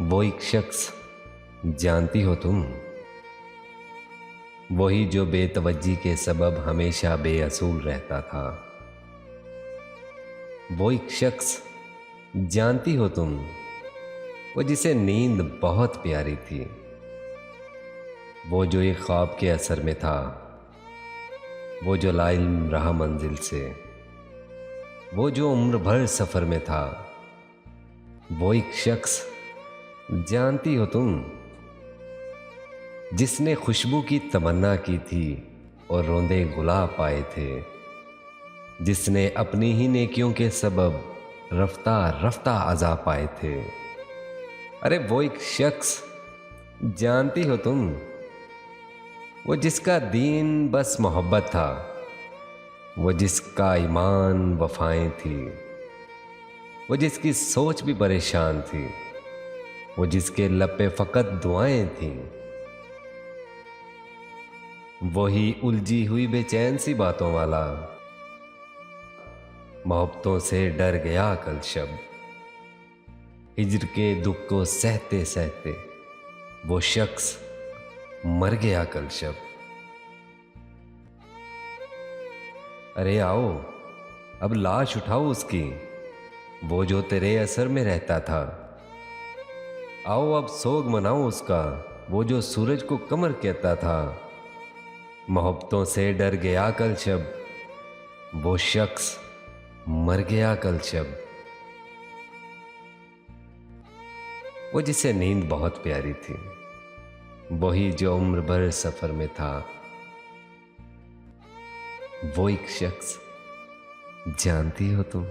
वो एक शख्स जानती हो तुम, वही जो बेतवज्जी के सबब हमेशा बेअसूल रहता था। वो एक शख्स जानती हो तुम, वो जिसे नींद बहुत प्यारी थी। वो जो एक ख्वाब के असर में था, वो जो लाइल्म रहा मंजिल से, वो जो उम्र भर सफर में था। वो एक शख्स जानती हो तुम, जिसने खुशबू की तमन्ना की थी और रोंदे गुलाब पाए थे, जिसने अपनी ही नेकियों के सबब रफ्ता रफ्ता अज़ाब पाए थे। अरे वो एक शख्स जानती हो तुम, वो जिसका दीन बस मोहब्बत था, वो जिसका ईमान वफाएं थी, वो जिसकी सोच भी परेशान थी, वो जिसके लब पे फकत दुआएं थीं। वही उलझी हुई बेचैन सी बातों वाला, मोहब्बतों से डर गया कल शब। हिज्र के दुख को सहते सहते वो शख्स मर गया कल शब। अरे आओ अब लाश उठाओ उसकी, वो जो तेरे असर में रहता था। आओ अब सोग मनाओ उसका, वो जो सूरज को कमर कहता था। मोहब्बतों से डर गया कल शब, वो शख्स मर गया कल शब। वो जिसे नींद बहुत प्यारी थी, वही जो उम्र भर सफर में था। वो एक शख्स जानती हो तुम।